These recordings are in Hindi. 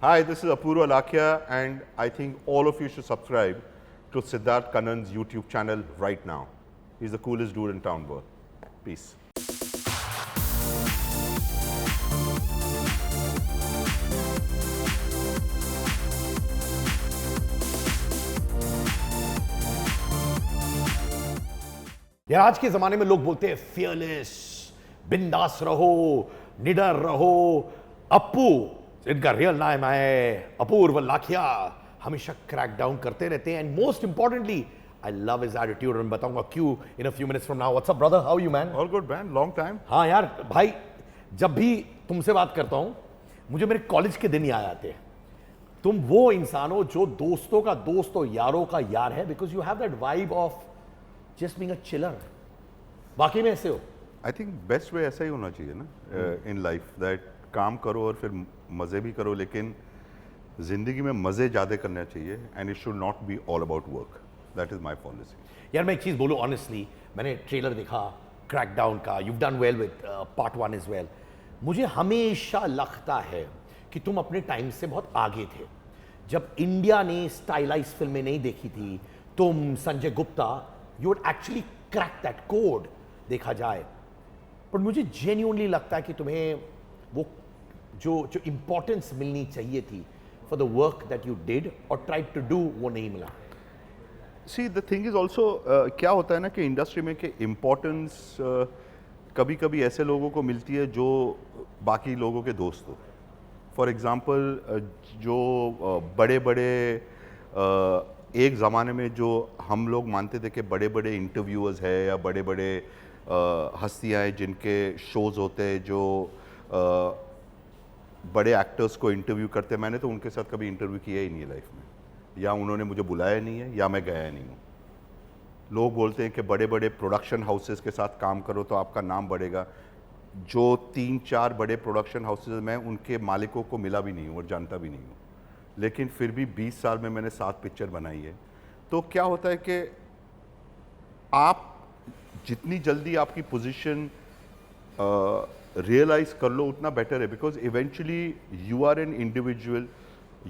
Hi, this is Apurva Lakhia, and I think all of you should subscribe to Siddharth Kannan's YouTube channel right now. He's the coolest dude in town, bro. Peace. यार आज के जमाने में लोग बोलते हैं फियरलेस, बिंदास रहो, निडर रहो। अप्पू, इनका रियल नाम है अपूर्व लाखिया, हमेशा क्रैक डाउन करते रहते हैं। And most importantly I love his attitude. और मैं बताऊंगा क्यों in a few minutes from now. What's up brother, how you man? All good, man. Long time. हाँ यार भाई, जब भी तुमसे बात करता हूं मुझे मेरे कॉलेज के दिन याद आते हैं। तुम वो इंसान हो जो दोस्तों का दोस्त हो, यारों का यार है, because you have that vibe of just being a chiller. वाकई में ऐसे हो? आई थिंक बेस्ट वे ऐसा ही होना चाहिए ना इन लाइफ, दैट काम करो और फिर मज़े भी करो, लेकिन ज़िंदगी में मज़े ज़्यादा करना चाहिए and it should not be all about work. That is my policy. यार मैं एक चीज़ बोलूँ ऑनेस्टली, मैंने ट्रेलर देखा क्रैकडाउन का, you done well with part 1 is well. मुझे हमेशा लगता है कि तुम अपने टाइम से बहुत आगे थे। जब इंडिया ने स्टाइलाइज फिल्में नहीं देखी थी, तुम, Sanjay Gupta, you would actually crack that code देखा जाए। पर मुझे जेन्युइनली लगता है कि तुम्हें वो जो इंपॉर्टेंस मिलनी चाहिए थी for the work that you did और ट्राइड टू डू, वो नहीं मिला। See the thing is also, क्या होता है ना कि इंडस्ट्री में कि इम्पोर्टेंस कभी कभी ऐसे लोगों को मिलती है जो बाकी लोगों के दोस्त हो। फॉर एग्ज़ाम्पल जो बड़े बड़े एक ज़माने में जो हम लोग मानते थे कि बड़े बड़े इंटरव्यूअर्स है या बड़े बड़े हस्तियाँ हैं जिनके शोज़ होते हैं जो बड़े एक्टर्स को इंटरव्यू करते हैं, मैंने तो उनके साथ कभी इंटरव्यू किया ही नहीं है लाइफ में, या उन्होंने मुझे बुलाया नहीं है या मैं गया नहीं हूँ। लोग बोलते हैं कि बड़े बड़े प्रोडक्शन हाउसेस के साथ काम करो तो आपका नाम बढ़ेगा। जो 3-4 बड़े प्रोडक्शन हाउसेस, मैं उनके मालिकों को मिला भी नहीं हूँ और जानता भी नहीं हूँ, लेकिन फिर भी 20 साल में मैंने 7 पिक्चर बनाई है। तो क्या होता है कि आप जितनी जल्दी आपकी पोजीशन रियलाइज कर लो उतना बेटर है, because eventually you are an individual,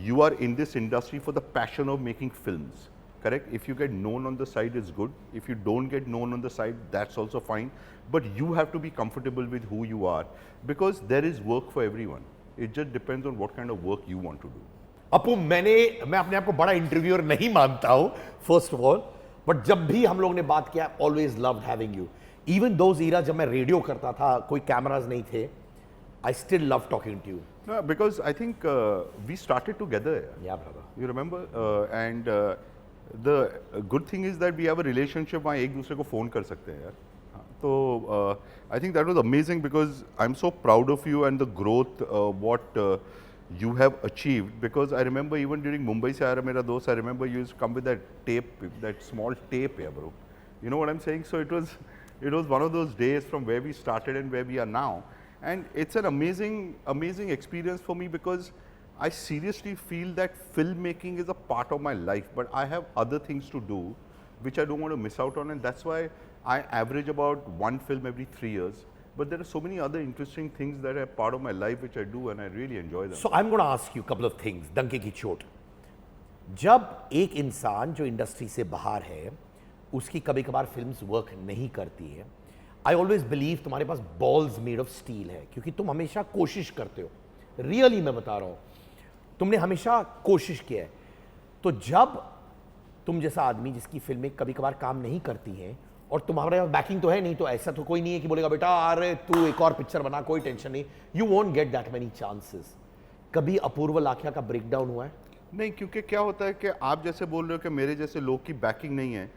you are in this industry for the passion of making films, correct? If you get known on the side, it's good. If you don't get known on the side, that's also fine. But you have to be comfortable with who you are, because there is work for everyone. It just depends on what kind of work you want to do. अपू, मैं अपने आप को बड़ा इंटरव्यूअर नहीं मानता हूं फर्स्ट ऑफ ऑल, बट जब भी हम लोग ने बात किया, always loved having you. Even those era जब मैं रेडियो करता था, कोई कैमराज नहीं थे, I still love talking to you. No, because I think we started together. Yeah, brother. You remember? And the good thing is that we have a relationship वहाँ एक दूसरे को फ़ोन कर सकते हैं यार। हाँ, तो I think that was amazing because I'm so proud of you and the growth what you have achieved. Because I remember even during Mumbai से आया मेरा दोस्त, I remember you used to come with that tape, that small tape, yeah, bro. You know what I'm saying? So it was one of those days from where we started and where we are now. And it's an amazing experience for me because I seriously feel that filmmaking is a part of my life, but I have other things to do which I don't want to miss out on, and that's why I average about 1 film every 3 years. But there are so many other interesting things that are part of my life which I do and I really enjoy them. So I'm going to ask you a couple of things, डंके की चोट। जब एक इंसान जो इंडस्ट्री से बाहर है, उसकी कभी कभार फिल्म्स वर्क नहीं करती है, आई ऑलवेज बिलीव तुम्हारे पास बॉल्स मेड ऑफ स्टील है, क्योंकि तुम हमेशा कोशिश करते हो। रियली मैं बता रहा हूं, तुमने हमेशा कोशिश किया है। तो जब तुम जैसा आदमी जिसकी फिल्में कभी कभार काम नहीं करती हैं और तुम्हारे पास बैकिंग तो है नहीं, तो ऐसा तो कोई नहीं है कि बोलेगा बेटा अरे तू एक और पिक्चर बना, कोई टेंशन नहीं, you won't get that many chances. कभी अपूर्व लाखिया का ब्रेकडाउन हुआ है? नहीं, क्योंकि क्या होता है कि आप जैसे बोल रहे हो कि मेरे जैसे लोग की बैकिंग नहीं है,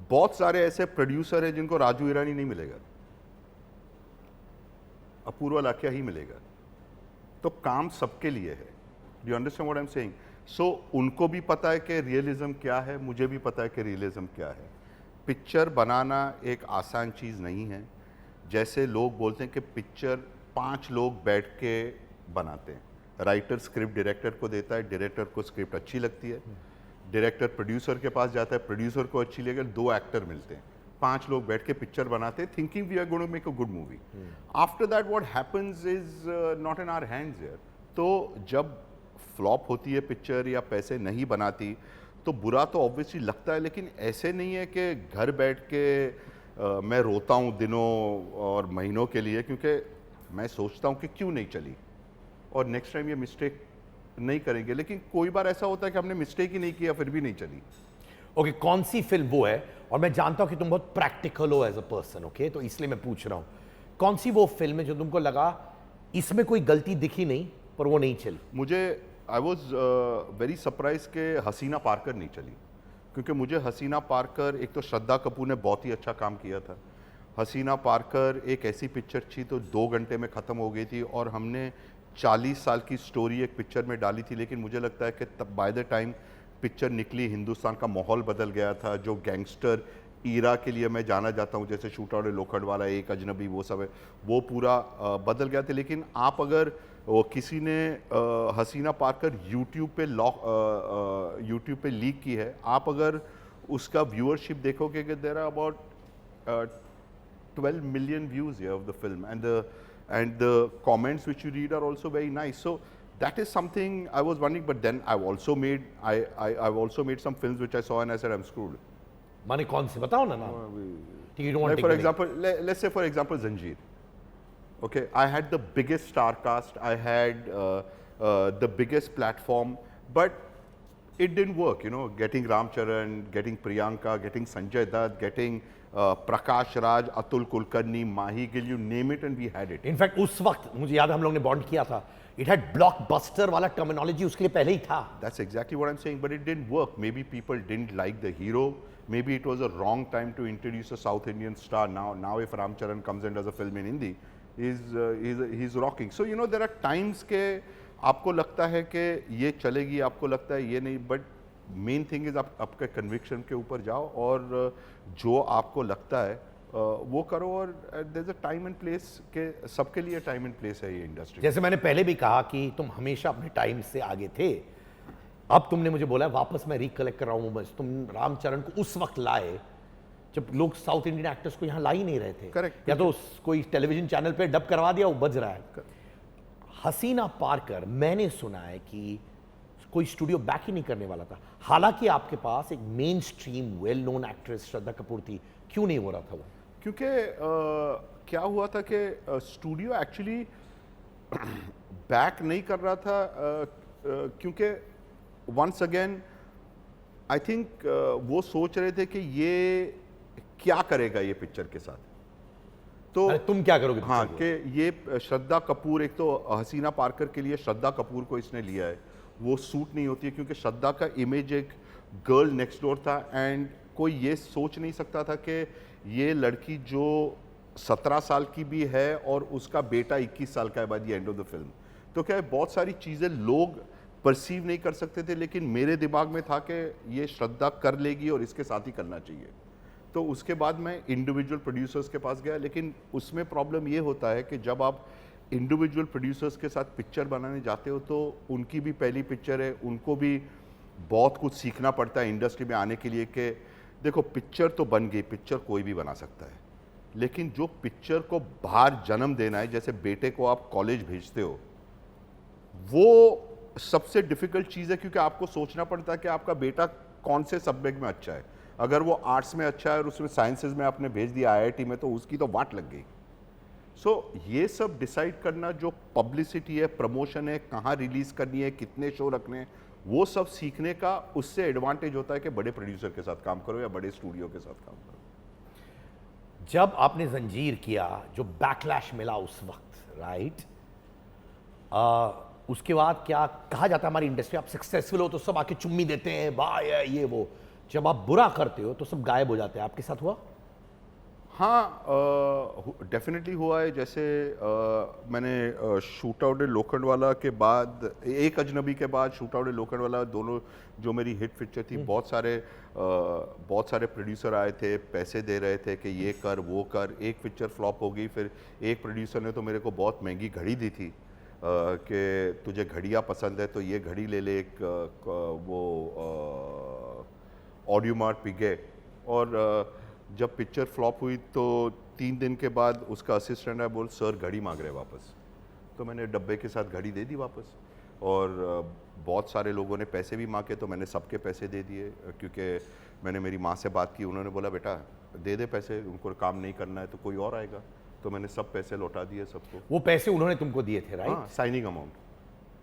बहुत सारे ऐसे प्रोड्यूसर हैं जिनको राजू ईरानी नहीं मिलेगा, अपूर्व लाखिया ही मिलेगा। तो काम सबके लिए है। Do you understand what I am saying? So उनको भी पता है कि रियलिज्म क्या है, मुझे भी पता है कि रियलिज्म क्या है। पिक्चर बनाना एक आसान चीज़ नहीं है। जैसे लोग बोलते हैं कि पिक्चर 5 लोग बैठ के बनाते हैं, राइटर स्क्रिप्ट डायरेक्टर को देता है, डायरेक्टर को स्क्रिप्ट अच्छी लगती है, डायरेक्टर प्रोड्यूसर के पास जाता है, प्रोड्यूसर को अच्छी लगे, 2 एक्टर मिलते हैं, 5 लोग बैठ के पिक्चर बनाते हैं, thinking we are going to make a good movie. After that what happens is not in our hands here. तो जब फ्लॉप होती है पिक्चर या पैसे नहीं बनाती तो बुरा तो ऑब्वियसली लगता है, लेकिन ऐसे नहीं है कि घर बैठ के मैं रोता हूँ दिनों और महीनों के लिए, क्योंकि मैं सोचता हूँ कि क्यों नहीं चली और नेक्स्ट टाइम ये मिस्टेक नहीं करेंगे। लेकिन कोई बार ऐसा होता है कि हमने मिस्टेक ही नहीं किया फिर भी नहीं चली। ओके, कौन सी फिल्म वो है, और मैं जानता हूं कि तुम बहुत प्रैक्टिकल हो एज अ पर्सन, ओके, तो इसलिए मैं पूछ रहा हूं कौन सी वो फिल्म है जो तुमको लगा इसमें कोई गलती दिखी नहीं पर वो नहीं चली? मुझे आई वॉज वेरी सरप्राइज के हसीना पारकर नहीं चली, क्योंकि मुझे हसीना पारकर, एक तो श्रद्धा कपूर ने बहुत ही अच्छा काम किया था। हसीना पारकर एक ऐसी पिक्चर थी तो 2 घंटे में ख़त्म हो गई थी और हमने 40 साल की स्टोरी एक पिक्चर में डाली थी, लेकिन मुझे लगता है कि तब बाय द टाइम पिक्चर निकली हिंदुस्तान का माहौल बदल गया था। जो गैंगस्टर ईरा के लिए मैं जाना जाता हूँ, जैसे शूट आउट लोखंडवाला, एक अजनबी, वो सब है, वो पूरा बदल गया था। लेकिन आप अगर किसी ने हसीना पारकर यूट्यूब पे लीक की है, आप अगर उसका व्यूअरशिप देखोगे कि there are about 12 million views here of the film, and the comments which you read are also very nice. So that is something I was wondering. But then I've also made some films which I saw and I said I'm screwed. माने कौन सी बताओ ना नाम। ठीक, you don't want Like to for take the name. example, let's say for example Zanjeer. Okay, I had the biggest star cast, I had the biggest platform, but it didn't work. You know, getting Ram Charan, getting Priyanka, getting Sanjay Dutt, getting Prakash Raj, Atul Kulkarni, Mahi Gill, you name it, and we had it. In fact उस वक्त मुझे याद है हम लोग ने बॉन्ड किया था, इट हैड ब्लॉकबस्टर वाला टर्मिनोलॉजी उसके लिए पहले ही था। That's exactly what I'm saying, but it didn't work. Maybe people didn't like the hero. Maybe it was a wrong time to introduce a South Indian star. Now if Ram Charan comes and does a film in Hindi, he's rocking. So you know there are times के आपको लगता है कि ये चलेगी, आपको लगता है ये नहीं, but मेन थिंग इज आप आपके कन्विक्शन के ऊपर जाओ और जो आपको लगता है वो करो। और there is a time and place के, सबके लिए टाइम एंड प्लेस है ये इंडस्ट्री। जैसे मैंने पहले भी कहा कि तुम हमेशा अपने टाइम से आगे थे, अब तुमने मुझे बोला वापस मैं रिकलेक्ट कर रहा हूँ, बस तुम रामचरण को उस वक्त लाए जब लोग साउथ इंडियन एक्टर्स को यहाँ ला ही नहीं रहे थे। करेक्ट। या तो कोई टेलीविजन चैनल पे डब करवा दिया, वो बज रहा है। हसीना पारकर मैंने सुना है कि कोई स्टूडियो बैक ही नहीं करने वाला था, हालांकि आपके पास एक mainstream well known actress Shraddha Kapoor थी, क्यों नहीं हो रहा था वो? क्योंकि क्या हुआ था कि स्टूडियो एक्चुअली बैक नहीं कर रहा था, क्योंकि वंस अगेन आई थिंक वो सोच रहे थे कि ये क्या करेगा ये पिक्चर के साथ। तो अरे तुम क्या करोगे? हाँ, कि ये श्रद्धा कपूर, एक तो हसीना पारकर के लिए श्रद्धा कपूर को इसने लिया है, वो सूट नहीं होती है, क्योंकि श्रद्धा का इमेज एक गर्ल नेक्स्ट डोर था, एंड कोई ये सोच नहीं सकता था कि ये लड़की जो 17 साल की भी है और उसका बेटा 21 साल का है by the end of the film. तो क्या है, बहुत सारी चीज़ें लोग परसीव नहीं कर सकते थे, लेकिन मेरे दिमाग में था कि ये श्रद्धा कर लेगी और इसके साथ ही करना चाहिए। तो उसके बाद मैं इंडिविजुअल प्रोड्यूसर्स के पास गया, लेकिन उसमें प्रॉब्लम ये होता है कि जब आप इंडिविजुअल प्रोड्यूसर्स के साथ पिक्चर बनाने जाते हो तो उनकी भी पहली पिक्चर है, उनको भी बहुत कुछ सीखना पड़ता है इंडस्ट्री में आने के लिए। कि देखो, पिक्चर तो बन गई, पिक्चर कोई भी बना सकता है, लेकिन जो पिक्चर को बाहर जन्म देना है, जैसे बेटे को आप कॉलेज भेजते हो, वो सबसे डिफिकल्ट चीज़ है, क्योंकि आपको सोचना पड़ता है कि आपका बेटा कौन से सब्जेक्ट में अच्छा है। अगर वो आर्ट्स में अच्छा है और उसमें साइंसेज में आपने भेज दिया IIT में, तो उसकी तो वाट लग गई। सो ये सब डिसाइड करना, जो पब्लिसिटी है, प्रमोशन है, कहाँ रिलीज करनी है, कितने शो रखने हैं, वो सब सीखने का उससे एडवांटेज होता है कि बड़े प्रोड्यूसर के साथ काम करो या बड़े स्टूडियो के साथ काम करो। जब आपने जंजीर किया, जो बैकलैश मिला उस वक्त, राइट, उसके बाद क्या कहा जाता है हमारी इंडस्ट्री, आप सक्सेसफुल हो तो सब आके चुम्मी देते हैं, वाह ये वो, जब आप बुरा करते हो तो सब गायब हो जाते हैं। आपके साथ हुआ? हाँ, डेफिनेटली हुआ है। जैसे मैंने शूट आउट लोखंडवाला के बाद, एक अजनबी के बाद शूट आउट लोखंडवाला, दोनों जो मेरी हिट पिक्चर थी, बहुत सारे प्रोड्यूसर आए थे, पैसे दे रहे थे कि ये कर वो कर। एक पिक्चर फ्लॉप हो गई, फिर एक प्रोड्यूसर ने तो मेरे को बहुत महंगी घड़ी दी थी कि तुझे घड़ियाँ पसंद है तो ये घड़ी ले ले, एक वो ऑडियोमार्ट पिगे। और जब पिक्चर फ्लॉप हुई तो 3 दिन के बाद उसका असिस्टेंट है, बोल सर घड़ी मांग रहे वापस। तो मैंने डब्बे के साथ घड़ी दे दी वापस, और बहुत सारे लोगों ने पैसे भी मांगे तो मैंने सबके पैसे दे दिए, क्योंकि मैंने मेरी माँ से बात की, उन्होंने बोला बेटा दे दे पैसे, उनको काम नहीं करना है तो कोई और आएगा, तो मैंने सब पैसे लौटा दिए सबको। वो पैसे उन्होंने तुमको दिए थे, राइट? हाँ, साइनिंग अमाउंट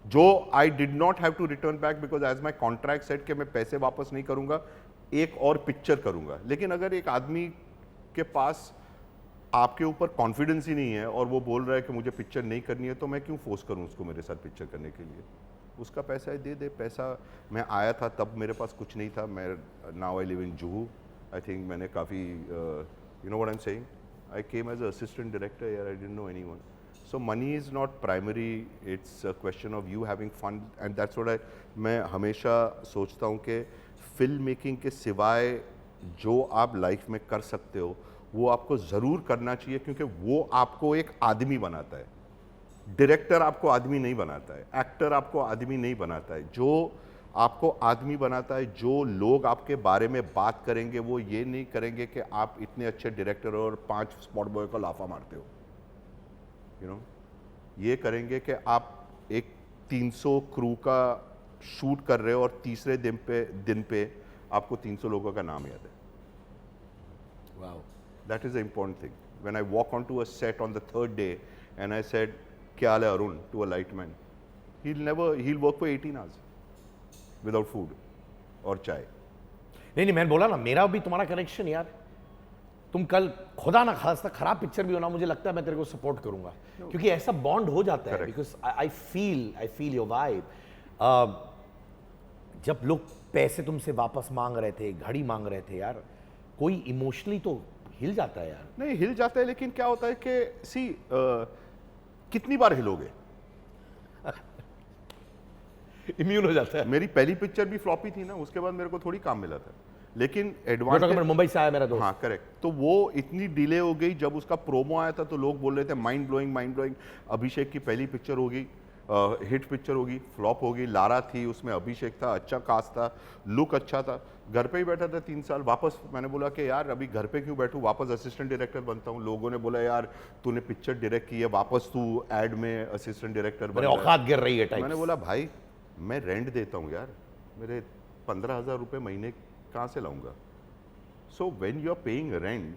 जो I did not have to return back because as my contract set कि मैं पैसे वापस नहीं करूंगा, एक और पिक्चर करूंगा। लेकिन अगर एक आदमी के पास आपके ऊपर कॉन्फिडेंस ही नहीं है और वो बोल रहा है कि मुझे पिक्चर नहीं करनी है, तो मैं क्यों फोर्स करूं उसको मेरे साथ पिक्चर करने के लिए? उसका पैसा है, दे दे पैसा। मैं आया था तब मेरे पास कुछ नहीं था, मैं now I live in Juhu. I think मैंने काफ़ी you know what I am saying, I came as assistant director यार, I didn't know anyone. So money is not primary, it's a question of you having fun and that's what मैं हमेशा सोचता हूँ कि फिल्म मेकिंग के सिवाय जो आप लाइफ में कर सकते हो वो आपको ज़रूर करना चाहिए, क्योंकि वो आपको एक आदमी बनाता है। डायरेक्टर आपको आदमी नहीं बनाता है, एक्टर आपको आदमी नहीं बनाता है। जो आपको आदमी बनाता है, जो लोग आपके बारे में बात करेंगे वो ये नहीं करेंगे कि आप इतने अच्छे डायरेक्टर हो और 5 स्पॉट बॉय को लाफा मारते हो, यू नो। ये करेंगे कि आप एक 300 क्रू का शूट कर रहे हो और तीसरे दिन पे आपको 300 लोगों का नाम याद है। Wow, That is the important thing. When I walk onto a set on the third day and I said, "Kya haal hai Arun?" to a light man, he'll work for 18 hours without food और चाय। नहीं मैंने बोला ना, मेरा भी तुम्हारा कनेक्शन यार। तुम कल खुदा ना खास्ता खराब पिक्चर भी होना, मुझे लगता है मैं तेरे को सपोर्ट करूंगा, क्योंकि ऐसा बॉन्ड हो जाता है। Because I feel your vibe. जब लोग पैसे तुमसे वापस मांग रहे थे, घड़ी मांग रहे थे यार, कोई इमोशनली तो हिल जाता है यार। नहीं हिल जाता है, लेकिन क्या होता है कि कितनी बार हिलोगे? इम्यून हो जाता है। मेरी पहली पिक्चर भी फ्लॉपी थी ना, उसके बाद मेरे को थोड़ी काम मिला था, लेकिन एडवांस मुंबई से आया मेरा दोस्त। हाँ करेक्ट। तो वो इतनी डिले हो गई, जब उसका प्रोमो आया था तो लोग बोल रहे थे माइंड ब्लोइंग। अभिषेक की पहली पिक्चर होगी, हिट पिक्चर होगी, फ्लॉप होगी। लारा थी उसमें, अभिषेक था, अच्छा कास्ट था, लुक अच्छा था। घर पे ही बैठा था 3 साल। वापस मैंने बोला कि यार अभी घर पे क्यों बैठूं, वापस असिस्टेंट डायरेक्टर बनता हूं। लोगों ने बोला यार तूने पिक्चर डायरेक्ट की है, वापस तू एड में असिस्टेंट डायरेक्टर बन रहा है। औकात गिर रही है टाइप। मैंने बोला भाई मैं रेंट देता हूँ यार, मेरे 15,000 रुपये महीने कहाँ से लाऊंगा? So when you are paying rent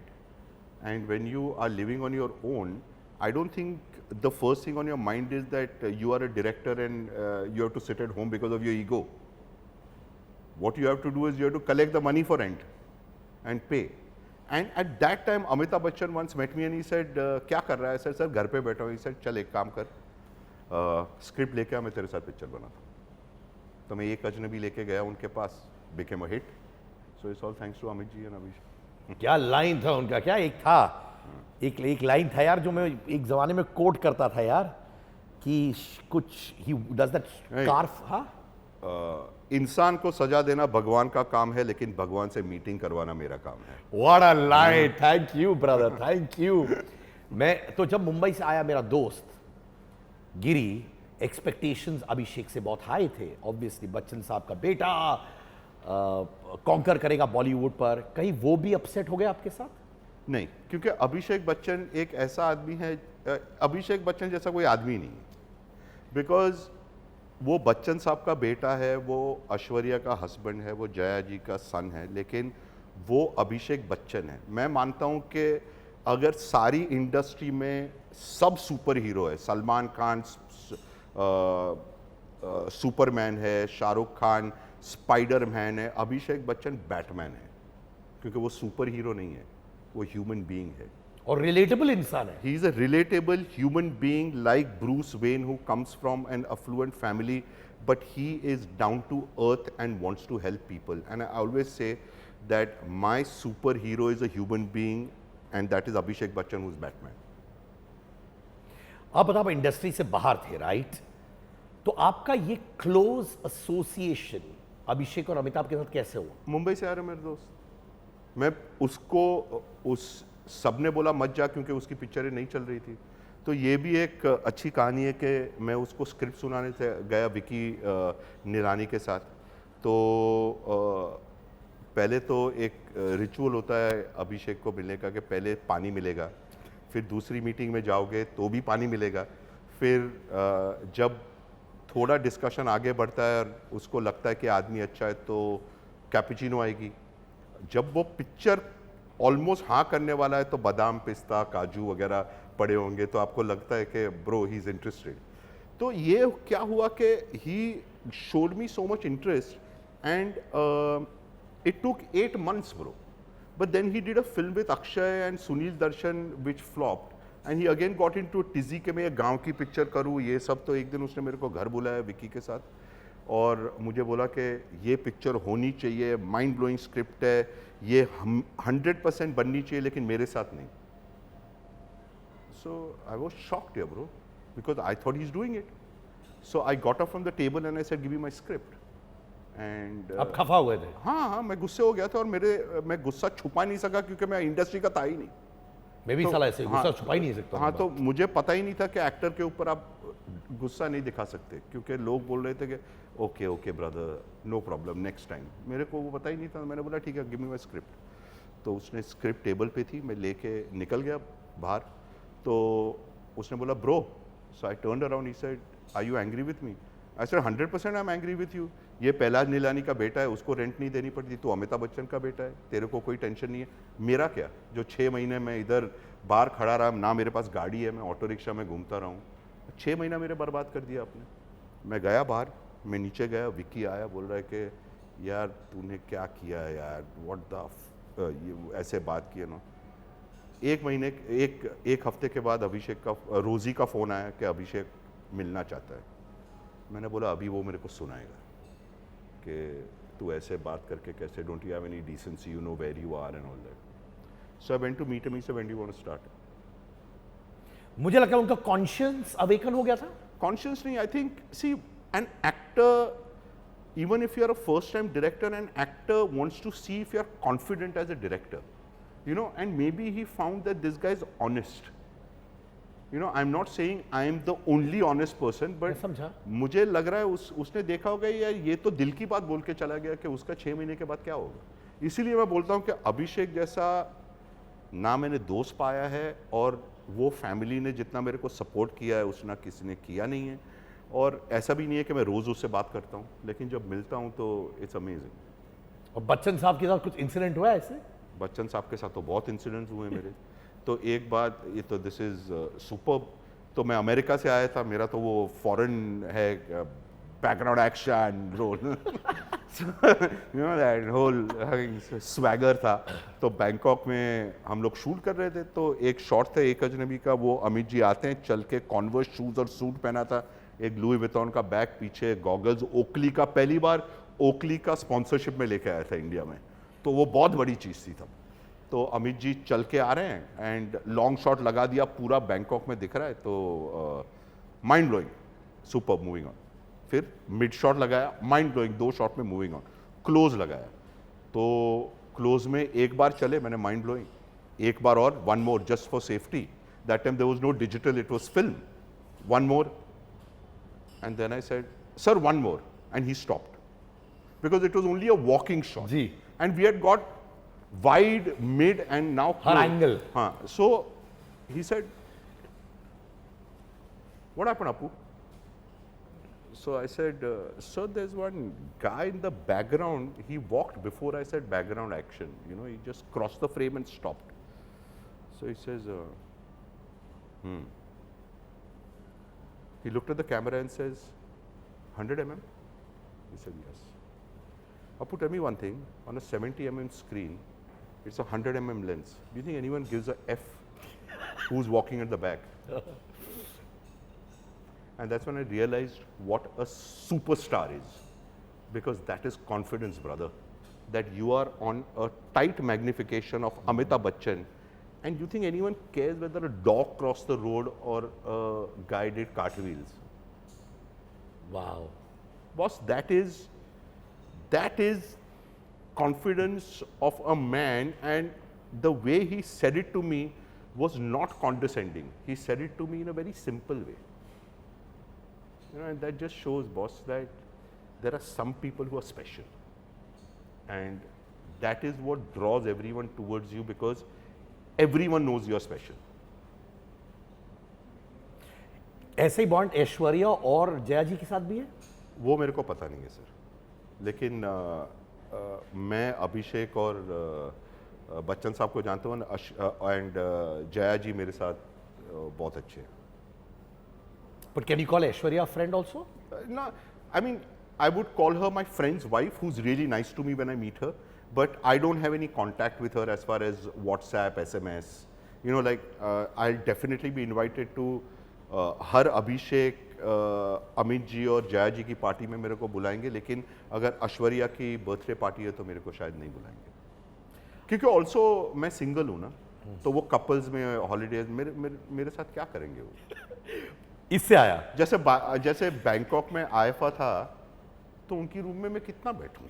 and when you are living on your own, I don't think the first thing on your mind is that you are a director and you have to sit at home because of your ego. What you have to do is you have to collect the money for rent and pay. And at that time, Amitabh Bachchan once met me and he said, क्या कर रहा है? सर घर पे बैठा हूँ। He said, चल एक काम कर, स्क्रिप्ट लेके आ, मैं तेरे साथ पिक्चर बनाता हूँ। तो मैं एक अजनबी लेके गया उनके पास, became a hit. So it's all thanks to Amit ji and Abhishek. क्या लाइन था उनका, क्या एक लाइन था यार जो मैं एक जमाने में कोट करता था यार, कि कुछ ही डज दैट स्कार्फ। हाँ, इंसान को सजा देना भगवान का काम है, लेकिन भगवान से मीटिंग करवाना मेरा काम है। What a line, thank you brother, thank you. मैं तो जब मुंबई से आया मेरा दोस्त गिरी, एक्सपेक्टेशंस अभिषेक से बहुत हाई थे। ऑब्वियसली बच्चन साहब का बेटा कॉन्कर करेगा बॉलीवुड पर, कहीं वो भी अपसेट हो गया आपके साथ? नहीं, क्योंकि अभिषेक बच्चन एक ऐसा आदमी है, अभिषेक बच्चन जैसा कोई आदमी नहीं है। बिकॉज वो बच्चन साहब का बेटा है, वो ऐश्वर्या का हस्बैंड है, वो जया जी का सन है, लेकिन वो अभिषेक बच्चन है। मैं मानता हूँ कि अगर सारी इंडस्ट्री में सब सुपर हीरो है, सलमान खान सुपरमैन है, शाहरुख खान स्पाइडरमैन है, अभिषेक बच्चन बैटमैन है, क्योंकि वो सुपर हीरो नहीं है, वो ह्यूमन बीइंग है और रिलेटेबल इंसान है। He is a relatable human being like Bruce Wayne, who comes from an affluent family, but he is down to earth and wants to help people. And I always say that my superhero is a human being, and that is Abhishek Bachchan, who's Batman. आप बताओ, इंडस्ट्री से बाहर थे, राइट? तो आपका ये क्लोज एसोसिएशन अभिषेक और अमिताभ के साथ कैसे हुआ? मुंबई से आ रहे मेरे दोस्त, मैं उसको उस सबने बोला मत जा, क्योंकि उसकी पिक्चरें नहीं चल रही थी। तो ये भी एक अच्छी कहानी है कि मैं उसको स्क्रिप्ट सुनाने से गया विकी निरानी के साथ। तो पहले तो एक रिचुअल होता है अभिषेक को मिलने का कि पहले पानी मिलेगा, फिर दूसरी मीटिंग में जाओगे तो भी पानी मिलेगा, फिर जब थोड़ा डिस्कशन आगे बढ़ता है और उसको लगता है कि आदमी अच्छा है तो कैपुचिनो आएगी। जब वो पिक्चर ऑलमोस्ट हाँ करने वाला है तो बादाम पिस्ता काजू वगैरह पड़े होंगे, तो आपको लगता है कि ब्रो ही इज इंटरेस्टेड। तो ये क्या हुआ कि ही showed me so much interest, and it took 8 months, bro. But then he did a film with Akshay and Sunil Darshan which flopped, and he again got into a tizzy कि मैं ये गांव की पिक्चर करूँ ये सब। तो एक दिन उसने मेरे को घर बुलाया विकी के साथ और मुझे बोला कि ये पिक्चर होनी चाहिए, माइंड ब्लोइंग स्क्रिप्ट है, ये 100% बननी चाहिए लेकिन मेरे साथ नहीं। So I was shocked here, bro, because I thought he's doing it. So I got up from the table and I said, "Give me my script." And आप खफा हुए थे? हाँ, मैं गुस्से हो गया था और मैं गुस्सा छुपा नहीं सका क्योंकि मैं इंडस्ट्री का था ही नहीं। मैं भी तो- साला ऐसे गुस्सा हाँ, छुपा ही नहीं सकता। हाँ, तो मुझे पता ही नहीं था कि एक्टर के ऊपर आप गुस्सा नहीं दिखा सकते, क्योंकि लोग बोल रहे थे कि okay okay brother, no problem, next time. मेरे को वो पता ही नहीं था। मैंने बोला ठीक है, गिव मी माय स्क्रिप्ट। तो उसने स्क्रिप्ट टेबल पे थी, मैं लेके निकल गया बाहर। तो उसने बोला bro, so I turned around, he said are you angry with me? I said 100% I am angry with you. ये पहला नीलानी का बेटा है, उसको रेंट नहीं देनी पड़ती, तो अमिताभ बच्चन का बेटा है, तेरे को कोई टेंशन नहीं है। मेरा क्या, जो 6 महीने मैं इधर बाहर खड़ा रहा, ना मेरे पास गाड़ी है, मैं ऑटो रिक्शा में घूमता रहा हूँ, 6 महीना मेरे बर्बाद कर दिया आपने। मैं गया बाहर, मैं नीचे गया, विक्की आया, बोल रहा है कि यार तूने क्या किया है यार, व्हाट द ये ऐसे बात की है ना। एक हफ्ते के बाद अभिषेक का, रोजी का फ़ोन आया कि अभिषेक मिलना चाहता है। मैंने बोला अभी वो मेरे को सुनाएगा कि तू ऐसे बात करके कैसे, don't you have any decency, you know where you are and all that. So I went to meet him, he said when do you want to start? मुझे लगता है उनका कॉन्शियस अवेकन हो गया था। Conscious नहीं, I think, see, an actor, even if you are a first time director, an actor wants to see if you are confident as a director, you know, and maybe he found that this guy is honest. You know, I'm not saying I am the only honest person, मैं but समझा। मुझे लग रहा है उसने देखा होगा यार ये तो दिल की बात बोल के चला गया कि उसका 6 महीने के बाद क्या होगा। इसीलिए मैं बोलता हूँ कि अभिषेक जैसा ना मैंने दोस्त पाया है, और वो फैमिली ने जितना मेरे को सपोर्ट किया है उतना किसी ने किया नहीं है। और ऐसा भी नहीं है कि मैं रोज़ उससे बात करता हूँ, लेकिन जब मिलता हूँ तो इट्स अमेजिंग। और बच्चन साहब के साथ कुछ इंसिडेंट हुआ है ऐसे? बच्चन साहब के साथ तो बहुत इंसिडेंट्स हुए मेरे। तो एक बात, ये तो दिस इज़ सुपर्ब। तो मैं अमेरिका से आया था, मेरा तो वो फॉरेन है background action role, you know that whole swagger था। तो बैंकॉक में हम लोग शूट कर रहे थे, तो एक शॉट था एक अजनबी का, वो अमित जी आते हैं चल के, कॉन्वर्स शूज और सूट पहना था, एक लुई विटॉन का बैग पीछे, गॉगल्स, ओकली का, पहली बार ओकली का स्पॉन्सरशिप में लेके आया था इंडिया में, तो वो बहुत बड़ी चीज़ थी तब। तो अमित जी चल के आ रहे हैं एंड लॉन्ग शॉट लगा दिया, पूरा बैंकॉक में दिख रहा है, तो mind blowing, super, moving on. फिर मिड शॉट लगाया, माइंड ब्लोइंग, 2 शॉट में मूविंग ऑन। क्लोज लगाया, तो क्लोज में एक बार चले, मैंने माइंड ब्लोइंग, एक बार और, one more just for safety. That time there was no digital, it was film, one more, and then I said sir one more, and he stopped because it was only a walking shot जी। And we had got wide, mid, and now her close. angle. So he said, "What happened, Appu?" So I said, "Sir, there's one guy in the background. He walked before I said background action. You know, he just crossed the frame and stopped." So he says, He looked at the camera and says, "100 mm?" He said, "Yes." Appu, tell me one thing. On a 70 mm screen, it's a 100 mm lens. Do you think anyone gives a F who's walking at the back? And that's when I realized what a superstar is. Because that is confidence, brother. That you are on a tight magnification of Amitabh Bachchan, and you think anyone cares whether a dog crossed the road or a guy did cartwheels? Wow. Boss, that is confidence of a man, and the way he said it to me was not condescending. He said it to me in a very simple way. You know, and that just shows, boss, that there are some people who are special, and that is what draws everyone towards you, because everyone knows you are special. ऐसे ही बॉन्ड ऐश्वर्या और जया जी के साथ भी है? वो मेरे को पता नहीं है सर, लेकिन मैं अभिषेक और बच्चन साहब को जानता हूँ एंड जया जी मेरे साथ बहुत अच्छे हैं। But can you call Aishwarya a friend also? No, I mean, I would call her my friend's wife, who's really nice to me when I meet her, but I don't have any contact with her as far as WhatsApp, SMS. You know, like, I'll definitely be invited to हर अभिषेक, अमित जी और जया जी की पार्टी में मेरे को बुलाएंगे, लेकिन अगर ऐश्वर्या की बर्थडे पार्टी है तो मेरे को शायद नहीं बुलाएंगे, क्योंकि ऑल्सो मैं सिंगल हूँ ना, तो वो कपल्स में हॉलीडेज मेरे साथ क्या करेंगे वो। इससे आया जैसे बैंकॉक में आयफा था, तो उनकी रूम में मैं कितना बैठूं।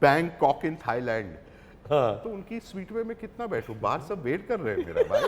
बैंकॉक इन थाईलैंड, तो उनकी स्वीट में मैं कितना बैठूं, बाहर सब वेट कर रहे हैं मेरा भाई।